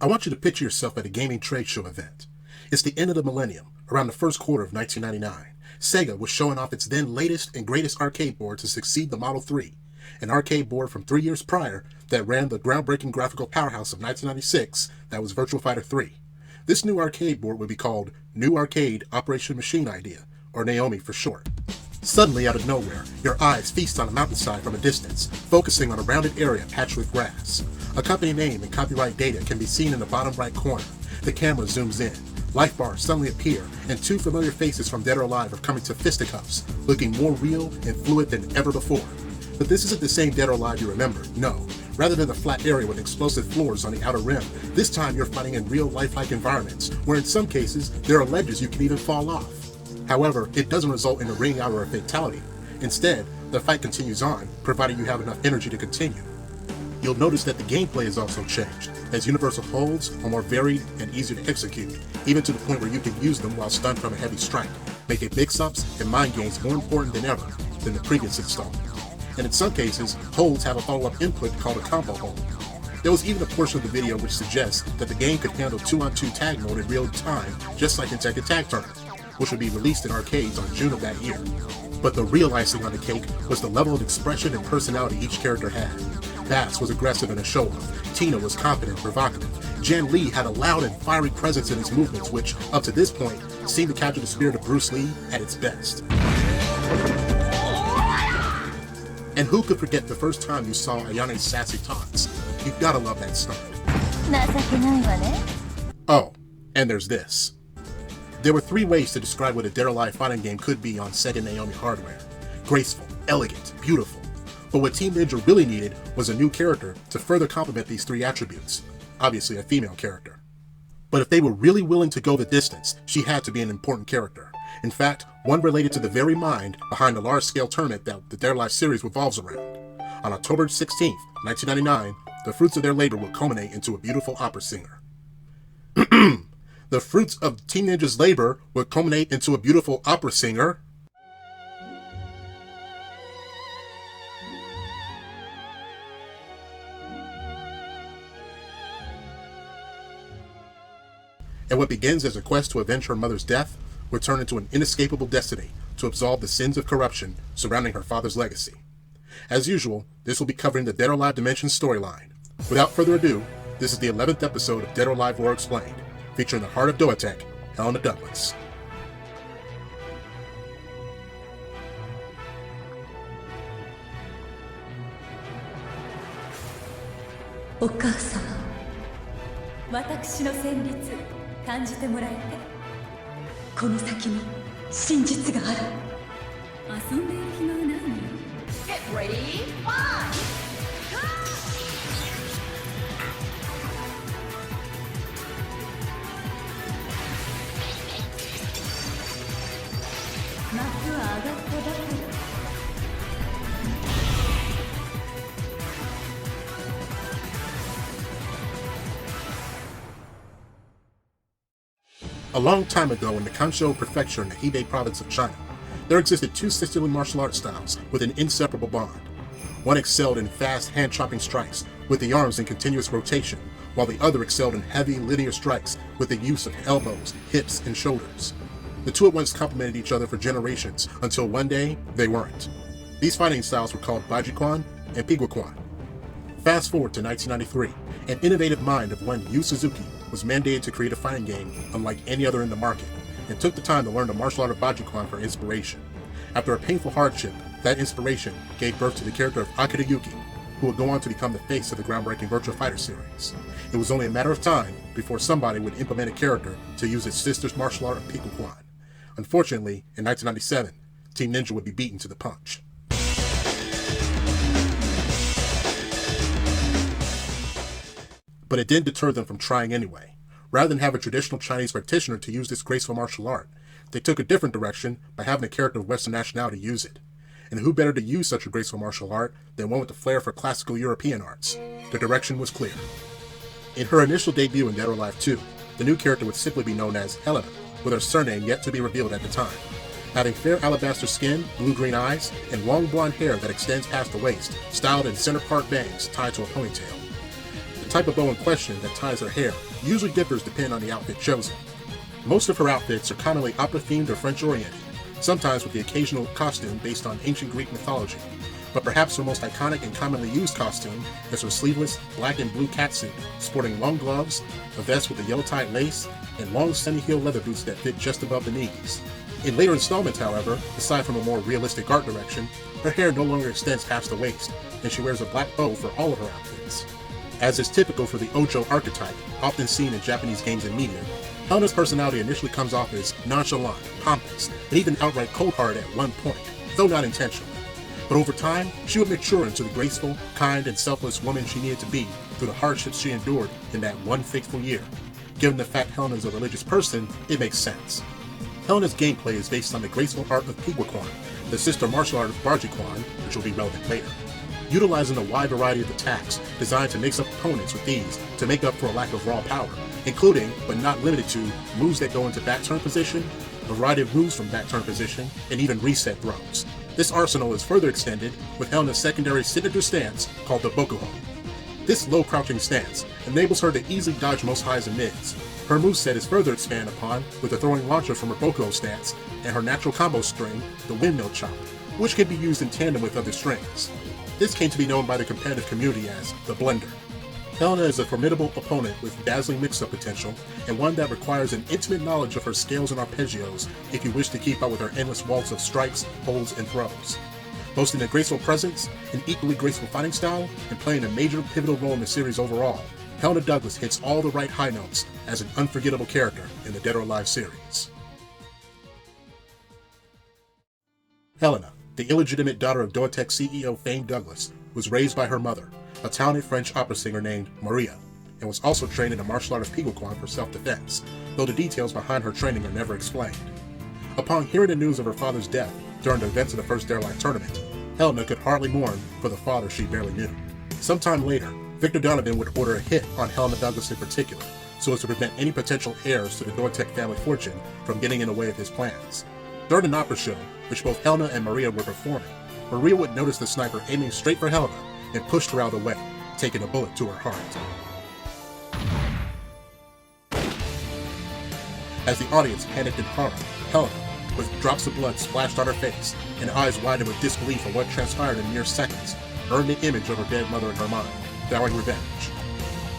I want you to picture yourself at a gaming trade show event. It's the end of the millennium, around the first quarter of 1999. Sega was showing off its then latest and greatest arcade board to succeed the Model 3, an arcade board from 3 years prior that ran the groundbreaking graphical powerhouse of 1996 that was Virtua Fighter 3. This new arcade board would be called New Arcade Operation Machine Idea, or Naomi for short. Suddenly, out of nowhere, your eyes feast on a mountainside from a distance, focusing on a rounded area patched with grass. A company name and copyright data can be seen in the bottom right corner. The camera zooms in. Life bars suddenly appear, and two familiar faces from Dead or Alive are coming to fisticuffs, looking more real and fluid than ever before. But this isn't the same Dead or Alive you remember, no. Rather than the flat area with explosive floors on the outer rim, this time you're fighting in real lifelike environments, where in some cases, there are ledges you can even fall off. However, it doesn't result in a ring out or a fatality. Instead, the fight continues on, provided you have enough energy to continue. You'll notice that the gameplay has also changed, as universal holds are more varied and easier to execute, even to the point where you can use them while stunned from a heavy strike, making mix-ups and mind games more important than ever than the previous installment. And in some cases, holds have a follow-up input called a combo hold. There was even a portion of the video which suggests that the game could handle 2-on-2 tag mode in real time, just like in Tekken Tag Tournament, which would be released in arcades on June of that year. But the real icing on the cake was the level of expression and personality each character had. Bass was aggressive and a show-off. Tina was confident and provocative. Jan Lee had a loud and fiery presence in his movements, which, up to this point, seemed to capture the spirit of Bruce Lee at its best. And who could forget the first time you saw Ayane's sassy taunts? You gotta love that start. Oh, and there's this. There were 3 ways to describe what a Dead or Alive fighting game could be on Sega Naomi hardware. Graceful, elegant, beautiful. But what Team Ninja really needed was a new character to further complement these 3 attributes. Obviously a female character. But if they were really willing to go the distance, she had to be an important character. In fact, one related to the very mind behind the large-scale tournament that the Dead or Alive series revolves around. On October 16th, 1999, the fruits of their labor would culminate into a beautiful opera singer. The fruits of Team Ninja's labor would culminate into a beautiful opera singer. And what begins as a quest to avenge her mother's death would turn into an inescapable destiny to absolve the sins of corruption surrounding her father's legacy. As usual, this will be covering the Dead or Alive Dimension storyline. Without further ado, this is the 11th episode of Dead or Alive Lore Explained, featuring the heart of DOATEC, Helena Douglas. Get ready, fight! 幕は上がったばかり。A long time ago in the Kanshou Prefecture in the Hebei province of China, there existed 2 sisterly martial art styles with an inseparable bond. One excelled in fast hand-chopping strikes with the arms in continuous rotation, while the other excelled in heavy linear strikes with the use of elbows, hips, and shoulders. The two at once complemented each other for generations until one day they weren't. These fighting styles were called Baijiquan and Piguaquan. Fast forward to 1993, an innovative mind of one Yu Suzuki was mandated to create a fighting game unlike any other in the market, and took the time to learn the martial art of Baijiquan for inspiration. After a painful hardship, that inspiration gave birth to the character of Akira Yuki, who would go on to become the face of the groundbreaking Virtua Fighter series. It was only a matter of time before somebody would implement a character to use its sister's martial art of Piguaquan. Unfortunately, in 1997, Team Ninja would be beaten to the punch. But it didn't deter them from trying anyway. Rather than have a traditional Chinese practitioner to use this graceful martial art, they took a different direction by having a character of Western nationality use it. And who better to use such a graceful martial art than one with the flair for classical European arts? The direction was clear. In her initial debut in Dead or Alive 2, the new character would simply be known as Helena, with her surname yet to be revealed at the time. Having fair alabaster skin, blue-green eyes, and long blonde hair that extends past the waist, styled in center-part bangs tied to a ponytail. The type of bow in question that ties her hair usually differs depending on the outfit chosen. Most of her outfits are commonly opera-themed or French-oriented, sometimes with the occasional costume based on ancient Greek mythology, but perhaps her most iconic and commonly used costume is her sleeveless black and blue catsuit, sporting long gloves, a vest with a yellow-tied lace, and long semi-heel leather boots that fit just above the knees. In later installments, however, aside from a more realistic art direction, her hair no longer extends past the waist, and she wears a black bow for all of her outfits. As is typical for the Ojo archetype, often seen in Japanese games and media, Helena's personality initially comes off as nonchalant, pompous, and even outright cold-hearted at one point, though not intentionally. But over time, she would mature into the graceful, kind, and selfless woman she needed to be through the hardships she endured in that one fateful year. Given the fact Helena is a religious person, it makes sense. Helena's gameplay is based on the graceful art of Pigwakwan, the sister martial art of Barjikwan, which will be relevant later, utilizing a wide variety of attacks designed to mix up opponents with these to make up for a lack of raw power, including, but not limited to, moves that go into back turn position, a variety of moves from back turn position, and even reset throws. This arsenal is further extended with Helena's secondary signature stance called the Bokuho. This low crouching stance enables her to easily dodge most highs and mids. Her moveset is further expanded upon with the throwing launcher from her Bokuho stance and her natural combo string, the Windmill Chop, which can be used in tandem with other strings. This came to be known by the competitive community as the Blender. Helena is a formidable opponent with dazzling mix-up potential, and one that requires an intimate knowledge of her scales and arpeggios if you wish to keep up with her endless waltz of strikes, holds, and throws. Boasting a graceful presence, an equally graceful fighting style, and playing a major pivotal role in the series overall, Helena Douglas hits all the right high notes as an unforgettable character in the Dead or Alive series. Helena, the illegitimate daughter of DOATEC CEO Fame Douglas, was raised by her mother, a talented French opera singer named Maria, and was also trained in the martial art of Pigwakwan for self-defense, though the details behind her training are never explained. Upon hearing the news of her father's death during the events of the first Dead or Alive tournament, Helena could hardly mourn for the father she barely knew. Sometime later, Victor Donovan would order a hit on Helena Douglas in particular, so as to prevent any potential heirs to the DOATEC family fortune from getting in the way of his plans. During an opera show, which both Helena and Maria were performing, Maria would notice the sniper aiming straight for Helena and pushed her out of the way, taking a bullet to her heart. As the audience panicked in horror, Helena, with drops of blood splashed on her face and eyes widened with disbelief at what transpired in mere seconds, earned the image of her dead mother in her mind, vowing revenge.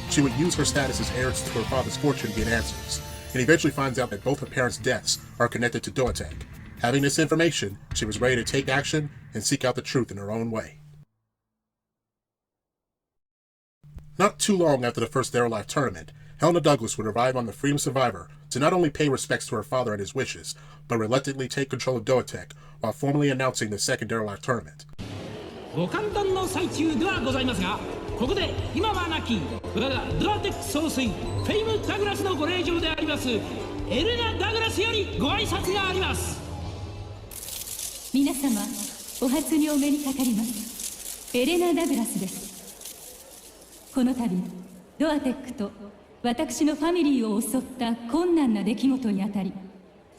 She would use her status as heir to her father's fortune to get answers, and eventually finds out that both her parents' deaths are connected to DOATEC. Having this information, she was ready to take action and seek out the truth in her own way. Not too long after the first Dead or Alive tournament, Helena Douglas would arrive on the Freedom Survivor to not only pay respects to her father and his wishes, but reluctantly take control of DOATEC while formally announcing the second Dead or Alive tournament. ご歓談の最中ではございますが、ここで今は亡き我がドアテック総帥フェイム・ダグラスのご令嬢でありますエレナ・ダグラスよりご挨拶があります。皆様、お初にお目にかかります。エレナ・ダグラスです。この度、ドアテックと私のファミリーを襲った困難な出来事にあたり、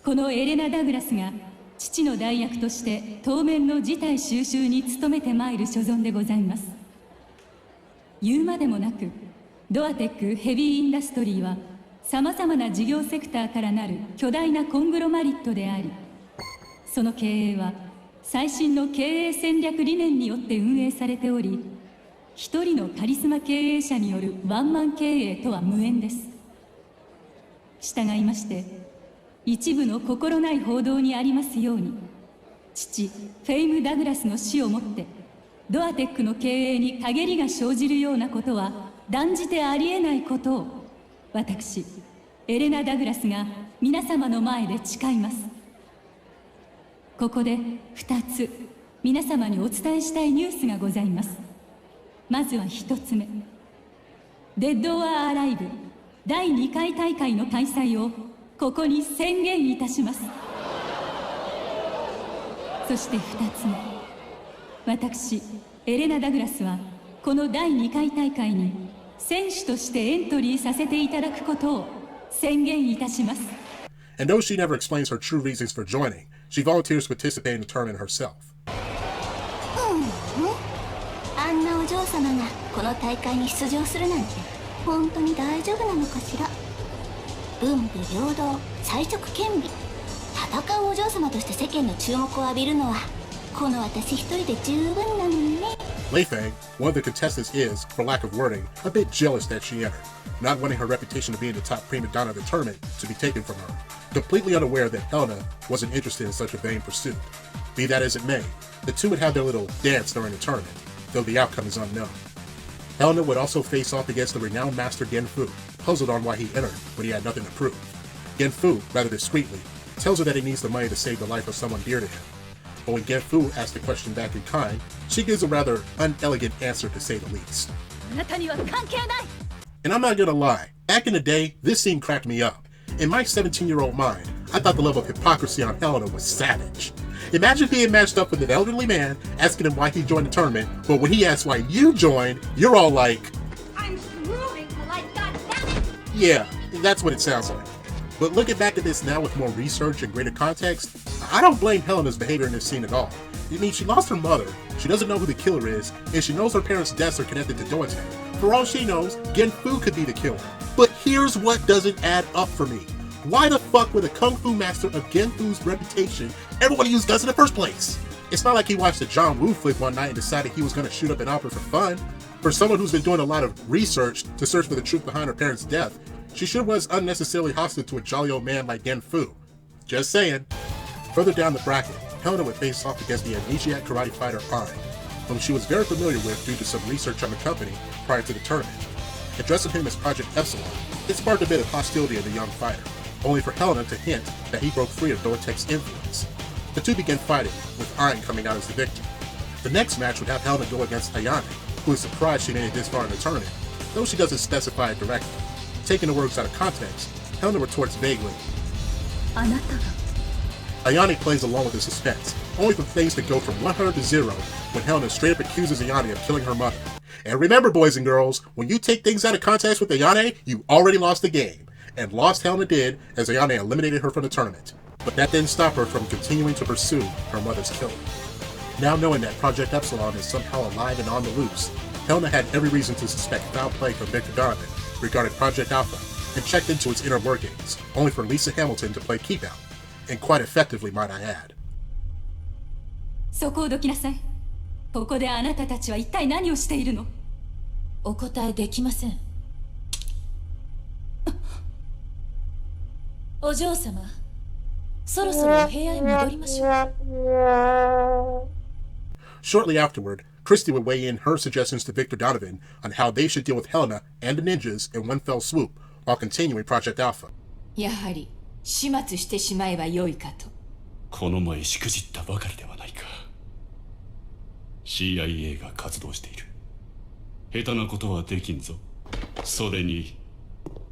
このエレナ・ダグラスが父の代役として当面の事態収拾に努めてまいる所存でございます。言うまでもなく、ドアテックヘビーインダストリーはさまざまな事業セクターからなる巨大なコングロマリットであり、その経営は最新の経営戦略理念によって運営されており、一人のカリスマ経営者によるワンマン経営とは無縁です。従いまして、一部の心ない報道にありますように、父フェイム・ダグラスの死をもってドアテックの経営に陰りが生じるようなことは断じてありえないことを、私エレナ・ダグラスが皆様の前で誓います。ここで2つ皆様にお伝えしたいニュースがございます。まずは1つ目、デッド・オア・アライブ第2回大会の開催をここに宣言いたします。そして2つ目、私エレナ・ダグラスはこの第2回大会に選手としてエントリーさせていただくことを宣言いたします。 And though she never explains her true reasons for joining, she volunteers to participate in the tournament herself. あんなお嬢様がこの大会に出場するなんて本当に大丈夫なのかしら。文武両道、才色兼備、戦うお嬢様として世間の注目を浴びるのはこの私一人で十分なのにね。Leifei, one of the contestants, is, for lack of wording, a bit jealous that she entered, not wanting her reputation of being the top prima donna of the tournament to be taken from her, completely unaware that Helena wasn't interested in such a vain pursuit. Be that as it may, the two would have their little dance during the tournament, though the outcome is unknown. Helena would also face off against the renowned master Genfu, puzzled on why he entered when he had nothing to prove. Genfu, rather discreetly, tells her that he needs the money to save the life of someone dear to him. But when Genfu asks the question back in kind, she gives a rather unelegant answer to say the least. And I'm not gonna lie, back in the day, this scene cracked me up. In my 17-year-old mind, I thought the level of hypocrisy on Helena was savage. Imagine being matched up with an elderly man, asking him why he joined the tournament, but when he asks why you joined, you're all like, I'm proving my life, goddammit! yeah, that's what it sounds like. But looking back at this now with more research and greater context, I don't blame Helena's behavior in this scene at all. I mean, she lost her mother, she doesn't know who the killer is, and she knows her parents' deaths are connected to DOATEC. For all she knows, Genfu could be the killer. But here's what doesn't add up for me. Why the fuck would a kung fu master of Genfu's reputation ever want to use guns in the first place? It's not like he watched a John Woo flick one night and decided he was going to shoot up an opera for fun. For someone who's been doing a lot of research to search for the truth behind her parents' death, she sure was unnecessarily hostile to a jolly old man like Genfu. Just saying. Further down the bracket, Helena would face off against the amnesiac karate fighter Ai, whom she was very familiar with due to some research on the company prior to the tournament. Addressing him as Project Epsilon, it sparked a bit of hostility in the young fighter, only for Helena to hint that he broke free of DOATEC's influence. The two began fighting, with Ai coming out as the victor. The next match would have Helena go against Ayane, who is surprised she made it this far in the tournament, though she doesn't specify it directly. Taking the words out of context, Helena retorts vaguely. Ayane plays along with the suspense, only for things to go from 100 to 0 when Helena straight up accuses Ayane of killing her mother. And remember, boys and girls, when you take things out of context with Ayane, you already lost the game. And lost Helena did, as Ayane eliminated her from the tournament. But that didn't stop her from continuing to pursue her mother's killer. Now knowing that Project Epsilon is somehow alive and on the loose, Helena had every reason to suspect foul play from Victor Donovan regarding Project Alpha, and checked into its inner workings, only for Lisa Hamilton to play keep out, and quite effectively, might I add. そこをどきなさい。ここであなたたちは一体何をしているの？お答えできません。お嬢様、そろそろお部屋へ戻りましょう。Shortly afterward, Christie would weigh in her suggestions to Victor Donovan on how they should deal with Helena and the ninjas in one fell swoop while continuing Project Alpha. やはり始末してしまえばよいかと。この前しくじったばかりではないか。CIA が活動している。下手なことはできんぞ。それに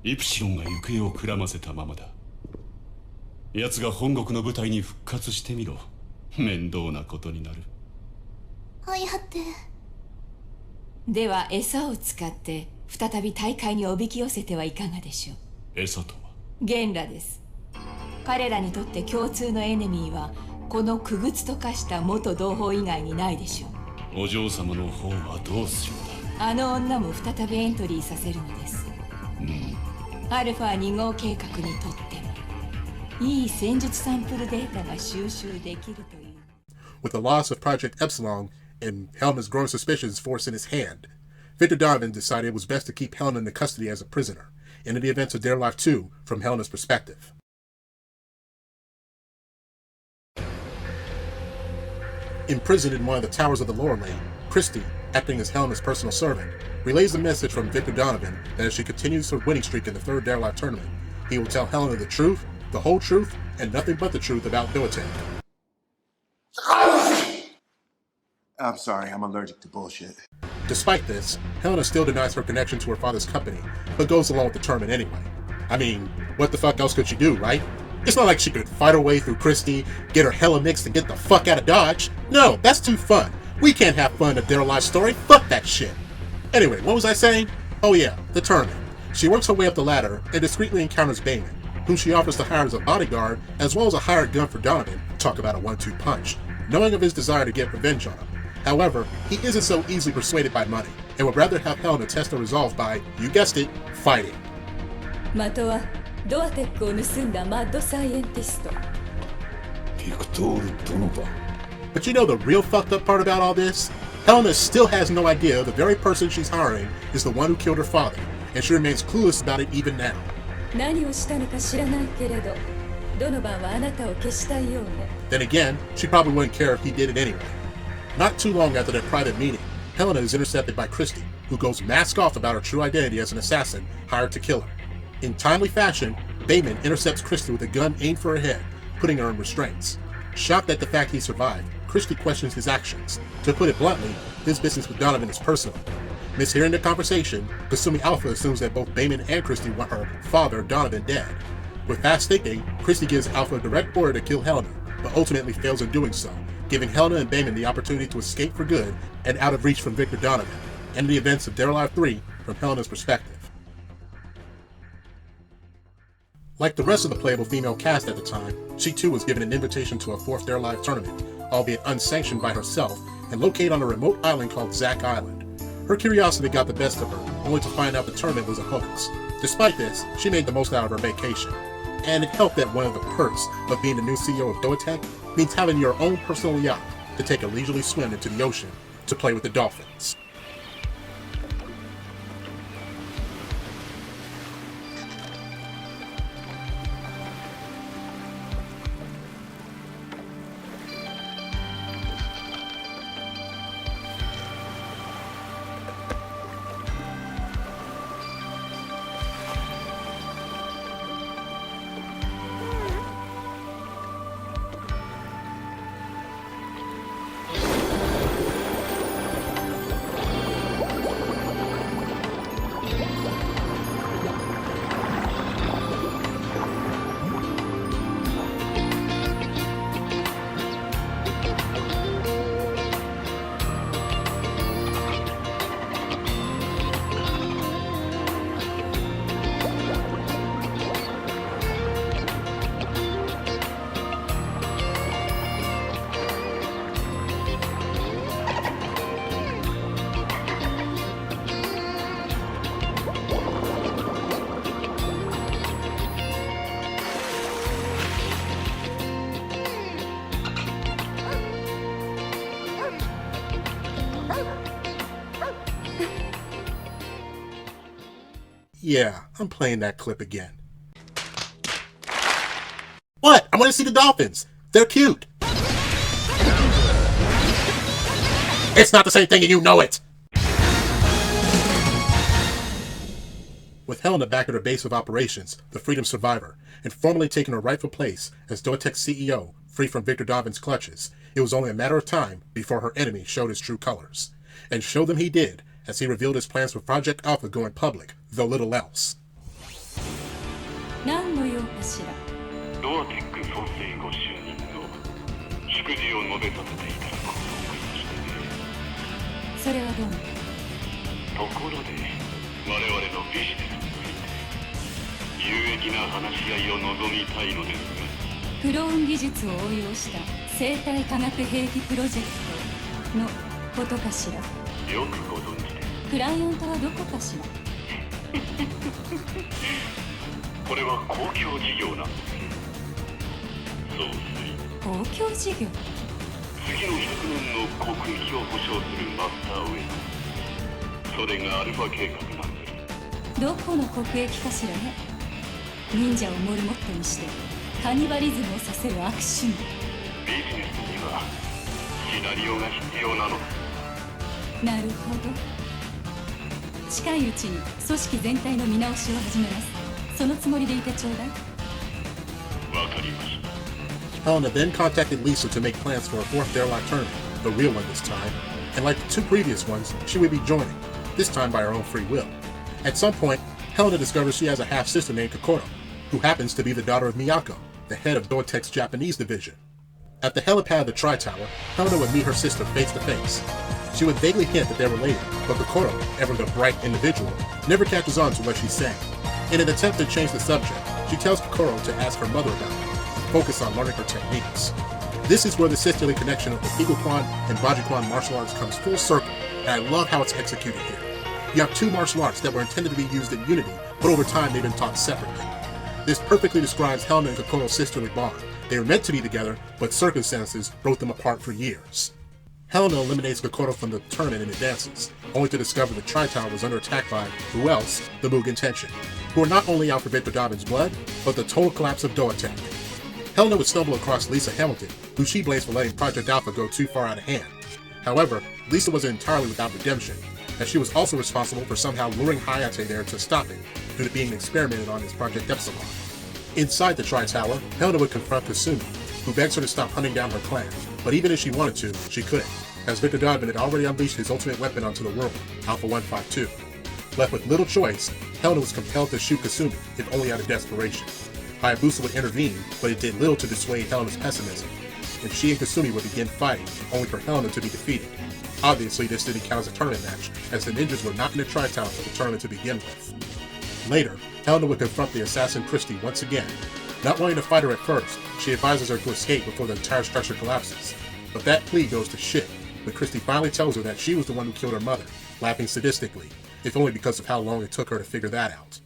イプシロンが行方をくらませたままだ。奴が本国の舞台に復活してみろ。面倒なことになる。あやって。では餌を使って再び大会におびき寄せてはいかがでしょう。餌とはゲンラです。彼らにとって共通のエネミーはこの傀儡と化した元同胞以外にないでしょう。お嬢様の方はどうするんだ。あの女も再びエントリーさせるのです。アルファ2号計画にとってもいい戦術サンプルデータが収集できるという。With the loss of Project Epsilon and Helena's growing suspicions forced in his hand, Victor Donovan decided it was best to keep Helena in custody as a prisoner, and in the events of their life too, from Helena's perspective. Imprisoned in one of the towers of the lower lane, Christie, acting as Helena's personal servant, relays the message from Victor Donovan that as she continues her winning streak in the third Dare Life tournament, he will tell Helena the truth, the whole truth, and nothing but the truth about DOATEC. I'm sorry, I'm allergic to bullshit. Despite this, Helena still denies her connection to her father's company, but goes along with the tournament anyway. I mean, what the fuck else could she do, right? It's not like she could fight her way through Christie, get her hella mixed, and get the fuck out of Dodge. No, that's too fun. We can't have fun at their life story. Fuck that shit. Anyway, what was I saying? Oh yeah, the tournament. She works her way up the ladder and discreetly encounters Bayman, whom she offers to hire as a bodyguard as well as a hired gun for Donovan. Talk about a 1-2 punch, knowing of his desire to get revenge on him. However, he isn't so easily persuaded by money, and would rather have Helena test her resolve by, you guessed it, fighting. 的はドアテックを盗んだマッドサイエンティスト。ビクトール・ドノバ。 But you know the real fucked up part about all this? Helena still has no idea the very person she's hiring is the one who killed her father, and she remains clueless about it even now. 何をしたのか知らないけれど、ドノバンはあなたを消したいようね。 Then again, she probably wouldn't care if he did it anyway. Not too long after their private meeting, Helena is intercepted by Christy, who goes mask off about her true identity as an assassin hired to kill her. In timely fashion, Bayman intercepts Christy with a gun aimed for her head, putting her in restraints. Shocked at the fact he survived, Christy questions his actions. To put it bluntly, his business with Donovan is personal. Mishearing the conversation, Kasumi Alpha assumes that both Bayman and Christy want her father, Donovan, dead. With fast thinking, Christy gives Alpha a direct order to kill Helena, but ultimately fails in doing so, giving Helena and Bayman the opportunity to escape for good and out of reach from Victor Donovan, and the events of Dead or Alive 3 from Helena's perspective. Like the rest of the playable female cast at the time, she too was given an invitation to a fourth Dead or Alive tournament, albeit unsanctioned by herself, and located on a remote island called Zack Island. Her curiosity got the best of her, only to find out the tournament was a hoax. Despite this, she made the most out of her vacation. And it helped that one of the perks of being the new CEO of DOATEC means having your own personal yacht to take a leisurely swim into the ocean to play with the dolphins. Yeah, I'm playing that clip again. What? I want to see the dolphins. They're cute. It's not the same thing and you know it. With Helena back at her base of operations, the Freedom Survivor, and formally taking her rightful place as DOATEC's CEO, free from Victor Donovan's clutches, it was only a matter of time before her enemy showed his true colors. And show them he did, as he revealed his plans for Project Alpha going public, though little else. 何の用かしら。ドアテック総帥ご就任の祝辞を述べさせていただこうと思いましてね。それはどうも。ところで我々のビジネスについて有益な話し合いを望みたいのですが。クローン技術を応用した生態化学兵器プロジェクトのことかしら。よくご存知で。クライアントはどこかしら。これは公共事業なんです。総帥。公共事業。次の100年の国益を保障するマスターウェイ。それがアルファ計画なんです。どこの国益かしらね。忍者をモルモットにしてカニバリズムをさせる悪趣味。ビジネスにはシナリオが必要なのです。なるほど。近いうちに組織全体の見直しを始めます。そのつもりでいてちょうだい。わかりました。Helena then contacted Lisa to make plans for a fourth Dead or Alive tournament, the real one this time, and like the two previous ones, she would be joining, this time by her own free will. At some point, Helena discovers she has a half-sister named Kokoro, who happens to be the daughter of Miyako, the head of DOATEC's Japanese division. At the helipad of the Tri-Tower, Helena would meet her sister face to face. She would vaguely hint that they're related, but Kokoro, ever the bright individual, never catches on to what she's saying. In an attempt to change the subject, she tells Kokoro to ask her mother about it, focus on learning her techniques. This is where the sisterly connection of the Pigokwan and Bajikwan martial arts comes full circle, and I love how it's executed here. You have two martial arts that were intended to be used in unity, but over time they've been taught separately. This perfectly describes Helena and Kokoro's sisterly bond. They were meant to be together, but circumstances broke them apart for years. Helena eliminates Kokoro from the tournament and advances, only to discover the Tri-Tower was under attack by, who else, the Mugen Tenshin, who are not only out for Victor Dobbin's blood, but the total collapse of DOATEC. Helena would stumble across Lisa Hamilton, who she blames for letting Project Alpha go too far out of hand. However, Lisa wasn't entirely without redemption, as she was also responsible for somehow luring Hayate there to stop it, due to being experimented on as Project Epsilon. Inside the Tri-Tower, Helena would confront Kasumi, who begs her to stop hunting down her clan, but even if she wanted to, she couldn't, as Victor Dobbin had already unleashed his ultimate weapon onto the world, Alpha 152. Left with little choice, Helena was compelled to shoot Kasumi, if only out of desperation. Hayabusa would intervene, but it did little to dissuade Helena's pessimism, and she and Kasumi would begin fighting, only for Helena to be defeated. Obviously, this didn't count as a tournament match, as the ninjas were not in the Tri-Tower for the tournament to begin with. Later, Helena would confront the assassin Christie once again. Not wanting to fight her at first, she advises her to escape before the entire structure collapses. But that plea goes to shit, when Christie finally tells her that she was the one who killed her mother, laughing sadistically, if only because of how long it took her to figure that out.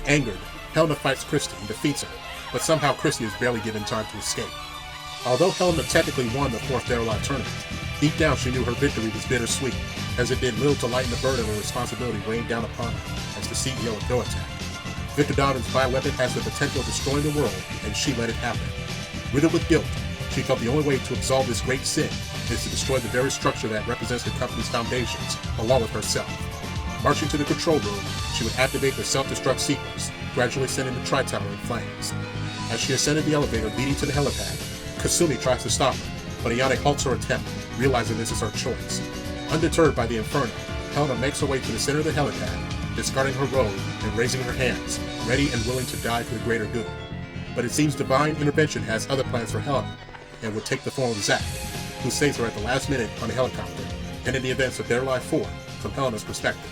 Angered, Helena fights Christie and defeats her, but somehow Christie is barely given time to escape. Although Helena technically won the 4th Their Alive tournament, deep down she knew her victory was bittersweet, as it did little to lighten the burden of responsibility weighing down upon her as the CEO of DOATEC. Victor Dobbin's bioweapon has the potential of destroying the world, and she let it happen. Riddled with guilt, she felt the only way to absolve this great sin is to destroy the very structure that represents the company's foundations, along with herself. Marching to the control room, she would activate the self-destruct sequence, gradually sending the Tri-Tower in flames. As she ascended the elevator leading to the helipad, Kasumi tries to stop her, but Ayane halts her attempt, realizing this is her choice. Undeterred by the inferno, Helena makes her way to the center of the helipad, discarding her robe and raising her hands, ready and willing to die for the greater good. But it seems divine intervention has other plans for Helena, and would take the form of Zack, who saves her at the last minute on a helicopter, and in the events of Their Life 4, from Helena's perspective.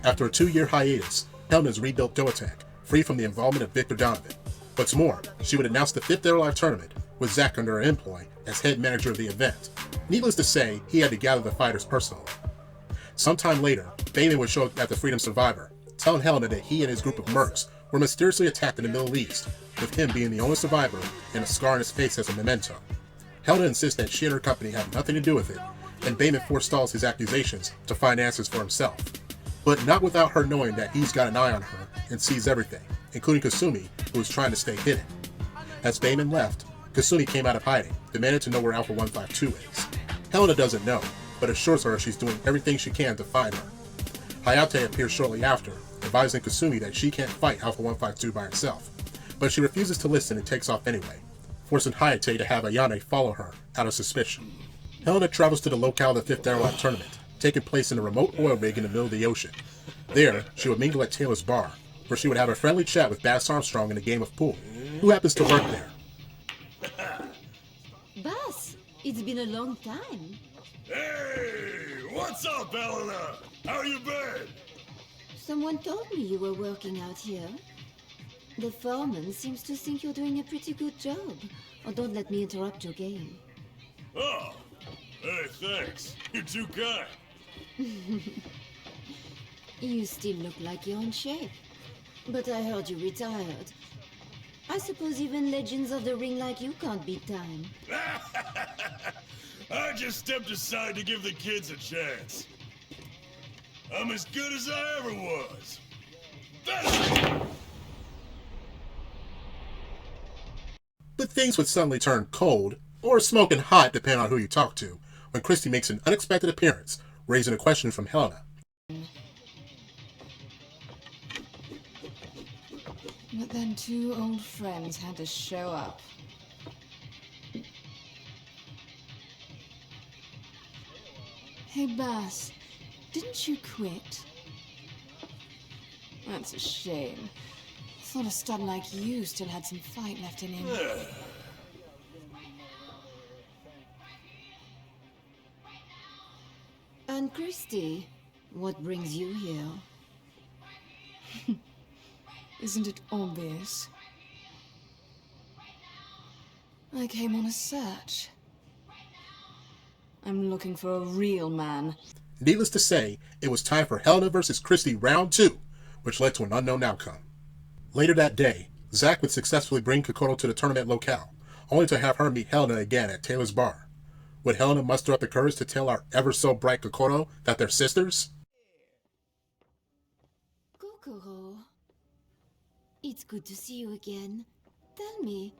After a 2-year hiatus, Helena's rebuilt DOATEC, free from the involvement of Victor Donovan. What's more, she would announce the 5th Their Alive tournament, with Zack under her employ as head manager of the event. Needless to say, he had to gather the fighters personally. Sometime later, Bayman would show up at the Freedom Survivor, telling Helena that he and his group of mercs were mysteriously attacked in the Middle East, with him being the only survivor and a scar on his face as a memento. Helena insists that she and her company have nothing to do with it, and Bayman forestalls his accusations to find answers for himself. But not without her knowing that he's got an eye on her and sees everything, including Kasumi, who is trying to stay hidden. As Bayman left, Kasumi came out of hiding, demanding to know where Alpha 152 is. Helena doesn't know, but assures her she's doing everything she can to find her. Hayate appears shortly after, advising Kasumi that she can't fight Alpha 152 by herself, but she refuses to listen and takes off anyway, forcing Hayate to have Ayane follow her out of suspicion. Helena travels to the locale of the 5th Their Alive tournament, taking place in a remote oil rig in the middle of the ocean. There, she would mingle at Taylor's bar, where she would have a friendly chat with Bass Armstrong in a game of pool, who happens to work there. Bass, it's been a long time. Hey, what's up, Helena? How you been? Someone told me you were working out here. The foreman seems to think you're doing a pretty good job. Oh, don't let me interrupt your game. Oh, hey, thanks. You're too kind. You still look like you're in shape. But I heard you retired. I suppose even legends of the ring like you can't beat time. I just stepped aside to give the kids a chance. I'm as good as I ever was. But things would suddenly turn cold, or smoking hot depending on who you talk to, when Christie makes an unexpected appearance, raising a question from Helena. But then 2 old friends had to show up. Hey, Bass, didn't you quit? That's a shame. Thought a stud like you still had some fight left in him. And Christy, what brings you here? Isn't it obvious? I came on a search. I'm looking for a real man. Needless to say, it was time for Helena versus Christy round 2, which led to an unknown outcome. Later that day, Zack would successfully bring Kokoro to the tournament locale, only to have her meet Helena again at Taylor's bar. Would Helena muster up the courage to tell our ever-so-bright Kokoro that they're sisters? Kokoro, it's good to see you again. Tell me,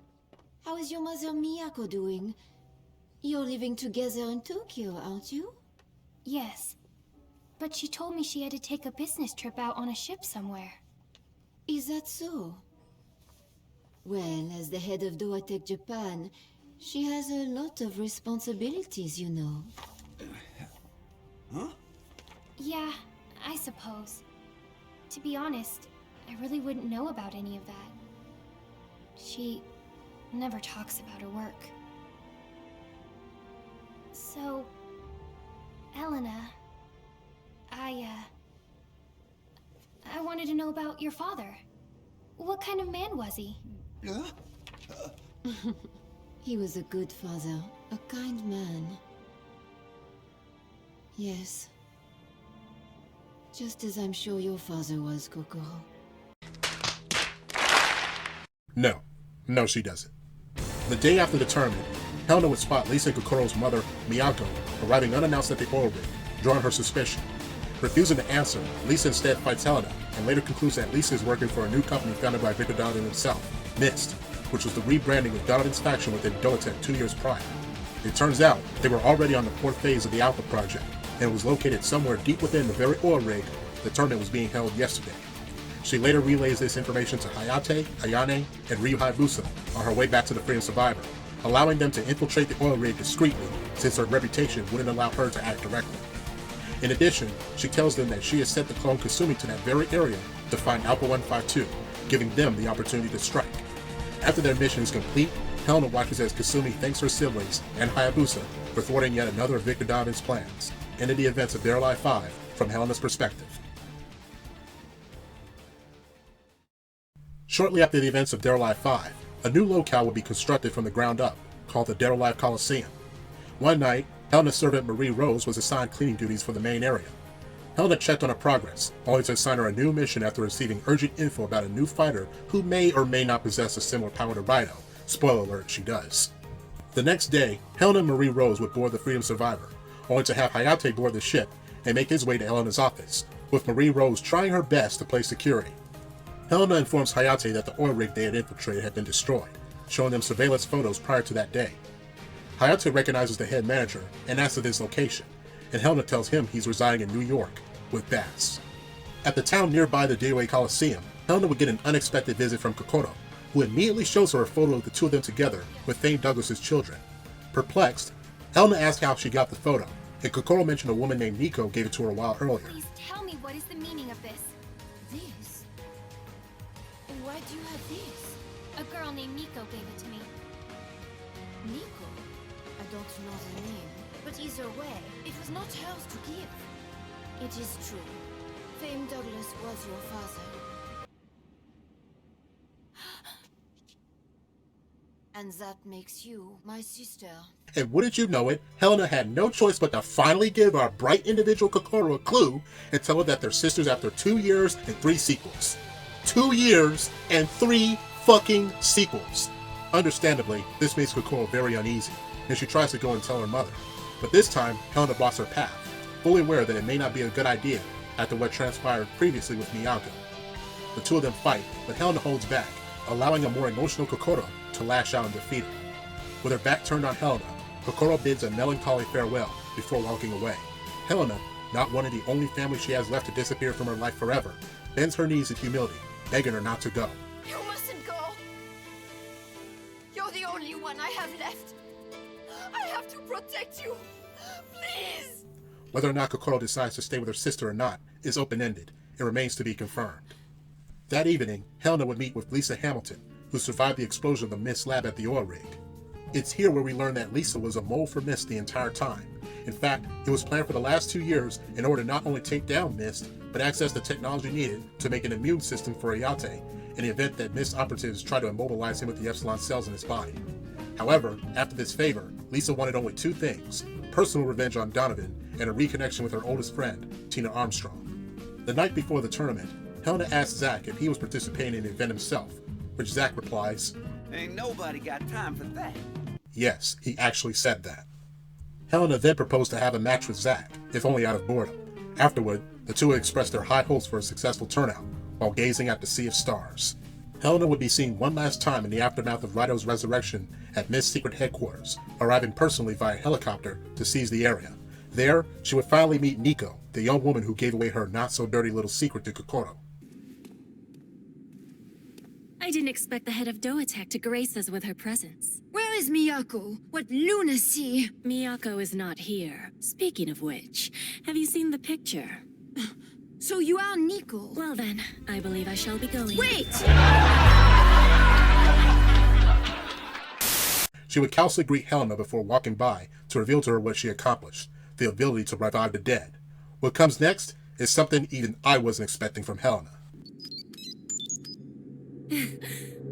how is your mother Miyako doing? You're living together in Tokyo, aren't you? Yes, but she told me she had to take a business trip out on a ship somewhere. Is that so? Well, as the head of DOATEC Japan, she has a lot of responsibilities, you know. Huh? Yeah, I suppose. To be honest, I really wouldn't know about any of that. She never talks about her work. So, Helena, I wanted to know about your father. What kind of man was he? He was a good father, a kind man. Yes. Just as I'm sure your father was, Kokoro. No, she doesn't. The day after the tournament, Helena would spot Lisa and Kokoro's mother, Miyako, arriving unannounced at the oil rig, drawing her suspicion. Refusing to answer, Lisa instead fights Helena, and later concludes that Lisa is working for a new company founded by Victor Donovan himself, Mist, which was the rebranding of Donovan's faction within DOATEC 2 years prior. It turns out they were already on the 4th phase of the Alpha Project, and was located somewhere deep within the very oil rig the tournament was being held yesterday. She later relays this information to Hayate, Ayane, and Ryu Hayabusa on her way back to the Freedom Survivor, allowing them to infiltrate the oil rig discreetly since her reputation wouldn't allow her to act directly. In addition, she tells them that she has sent the clone Kasumi to that very area to find Alpha 152, giving them the opportunity to strike. After their mission is complete, Helena watches as Kasumi thanks her siblings and Hayabusa for thwarting yet another of Victor Donovan's plans, into the events of Their Life 5 from Helena's perspective. Shortly after the events of Their Life 5, a new locale would be constructed from the ground up, called the Their Life Coliseum. One night, Helena's servant Marie Rose was assigned cleaning duties for the main area. Helena checked on her progress, only to assign her a new mission after receiving urgent info about a new fighter who may or may not possess a similar power to Raido. Spoiler alert, she does. The next day, Helena and Marie Rose would board the Freedom Survivor, only to have Hayate board the ship and make his way to Helena's office, with Marie Rose trying her best to play security. Helena informs Hayate that the oil rig they had infiltrated had been destroyed, showing them surveillance photos prior to that day. Hayate recognizes the head manager and asks of his location, and Helena tells him he's residing in New York with Bass. At the town nearby the DOA Coliseum, Helena would get an unexpected visit from Kokoro, who immediately shows her a photo of the two of them together with Thane Douglas's children. Perplexed, Helena asks how she got the photo, and Kokoro mentioned a woman named Nico gave it to her a while earlier. Please tell me, what is the meaning of this? This? And why do you have this? A girl named Nico gave it to me. Nico? I don't know the name, but either way, it was not hers to give. It is true. Thane Douglas was your father. And that makes you my sister. And wouldn't you know it, Helena had no choice but to finally give our bright individual Kokoro a clue and tell her that they're sisters after 2 years and 3 sequels. 2 years and 3 fucking sequels. Understandably, this makes Kokoro very uneasy, and she tries to go and tell her mother. But this time, Helena blocks her path, fully aware that it may not be a good idea after what transpired previously with Miyako. The two of them fight, but Helena holds back, allowing a more emotional Kokoro to lash out and defeat her. With her back turned on Helena, Kokoro bids a melancholy farewell before walking away. Helena, not one of the only family she has left to disappear from her life forever, bends her knees in humility, begging her not to go. You mustn't go. You're the only one I have left. I have to protect you. Please. Whether or not Kokoro decides to stay with her sister or not is open-ended. It remains to be confirmed. That evening, Helena would meet with Lisa Hamilton, who survived the explosion of the Mist lab at the oil rig. It's here where we learn that Lisa was a mole for Mist the entire time. In fact, it was planned for the last 2 years in order to not only take down Mist, but access the technology needed to make an immune system for Ayate in the event that Mist operatives try to immobilize him with the Epsilon cells in his body. However, after this favor, Lisa wanted only 2 things: personal revenge on Donovan and a reconnection with her oldest friend, Tina Armstrong. The night before the tournament, Helena asked Zach if he was participating in the event himself, which Zach replies, "Ain't nobody got time for that." Yes, he actually said that. Helena then proposed to have a match with Zach, if only out of boredom. Afterward, the two expressed their high hopes for a successful turnout, while gazing at the sea of stars. Helena would be seen one last time in the aftermath of Rido's resurrection at Mist's secret headquarters, arriving personally via helicopter to seize the area. There, she would finally meet Nico, the young woman who gave away her not-so-dirty little secret to Kokoro. I didn't expect the head of DOATEC to grace us with her presence. Where is Miyako? What lunacy! Miyako is not here. Speaking of which, have you seen the picture? So you are Nico? Well then, I believe I shall be going. Wait! She would callously greet Helena before walking by to reveal to her what she accomplished, the ability to revive the dead. What comes next is something even I wasn't expecting from Helena.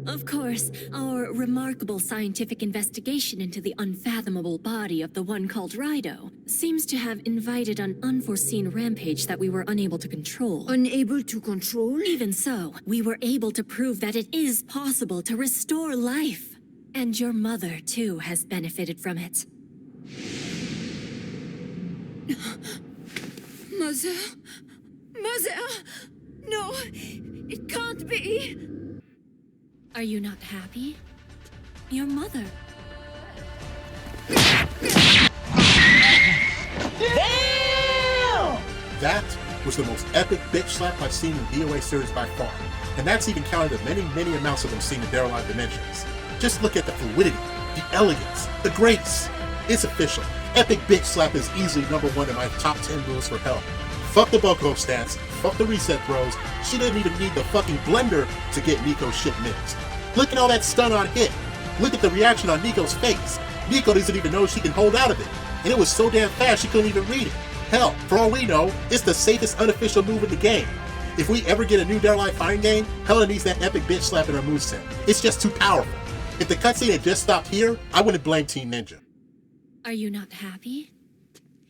Of course, our remarkable scientific investigation into the unfathomable body of the one called Rido seems to have invited an unforeseen rampage that we were unable to control. Unable to control? Even so, we were able to prove that it is possible to restore life. And your mother, too, has benefited from it. Mother? Mother? No, it can't be. Are you not happy? Your mother. Damn! That was the most epic bitch slap I've seen in the DOA series by far. And that's even counting the many amounts of them seen in Their Live Dimensions. Just look at the fluidity, the elegance, the grace. It's official. Epic bitch slap is easily #1 in my top 10 rules for hell. Fuck the Bucko stats, fuck the reset throws. She didn't even need the fucking blender to get Nico's shit mixed. Look at all that stun on hit. Look at the reaction on Nico's face. Nico doesn't even know she can hold out of it. And it was so damn fast she couldn't even read it. Hell, for all we know, it's the safest unofficial move in the game. If we ever get a new Their Life fighting game, Helena needs that epic bitch slap in her moveset. It's just too powerful. If the cutscene had just stopped here, I wouldn't blame Team Ninja. Are you not happy?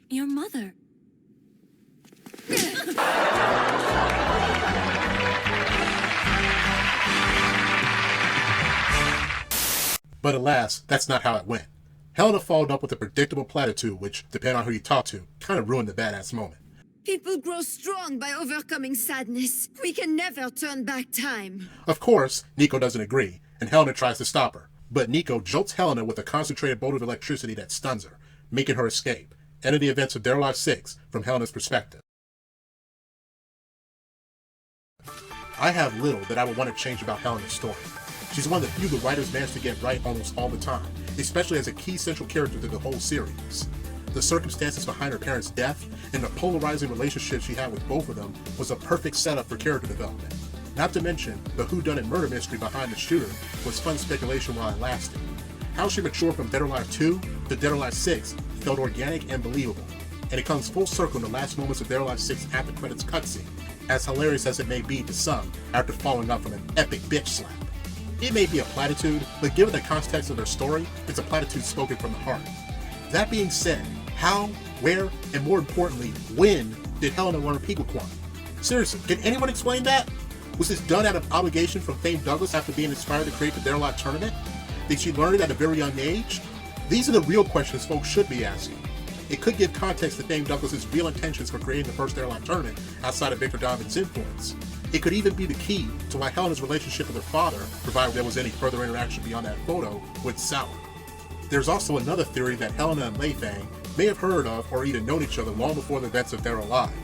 Your mother. But alas, that's not how it went. Helena followed up with a predictable platitude which, depending on who you talk to, kind of ruined the badass moment. People grow strong by overcoming sadness. We can never turn back time. Of course, Nico doesn't agree, and Helena tries to stop her. But Nico jolts Helena with a concentrated bolt of electricity that stuns her, making her escape, ending the events of Their Life 6 from Helena's perspective. I have little that I would want to change about Helena's story. She's one of the few the writers managed to get right almost all the time, especially as a key central character to the whole series. The circumstances behind her parents' death and the polarizing relationship she had with both of them was a perfect setup for character development. Not to mention, the whodunit murder mystery behind the shooter was fun speculation while it lasted. How she matured from Dead or Alive 2 to Dead or Alive 6 felt organic and believable, and it comes full circle in the last moments of Dead or Alive 6 after credits cutscene, as hilarious as it may be to some after following up from an epic bitch slap. It may be a platitude, but given the context of their story, it's a platitude spoken from the heart. That being said, how, where, and more importantly, when did Helena learn Pequequan? Seriously, can anyone explain that? Was this done out of obligation from Fame Douglas after being inspired to create the Dead or Alive tournament? Did she learn it at a very young age? These are the real questions folks should be asking. It could give context to Fame Douglas's real intentions for creating the first Dead or Alive tournament outside of Victor Donovan's influence. It could even be the key to why Helena's relationship with her father, provided there was any further interaction beyond that photo, went sour. There's also another theory that Helena and Lei Fang may have heard of or even known each other long before the events of Dead or Alive.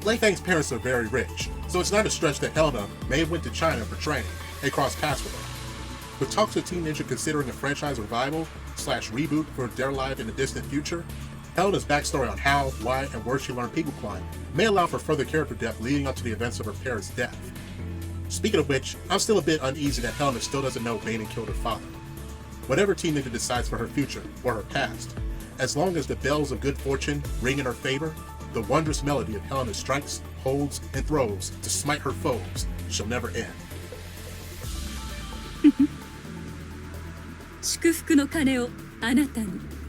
Lei Fang's parents are very rich, so it's not a stretch that Helena may have went to China for training and crossed paths with her. With talks with Team Ninja considering a franchise revival / reboot for Dead or Alive in the distant future, Helena's backstory on how, why, and where she learned Pequequan may allow for further character depth leading up to the events of her parents' death. Speaking of which, I'm still a bit uneasy that Helena still doesn't know Banen killed her father. Whatever teenager decides for her future or her past, as long as the bells of good fortune ring in her favor, the wondrous melody of Helena's strikes, holds, and throws to smite her foes shall never end. 祝福の鐘をあなたに。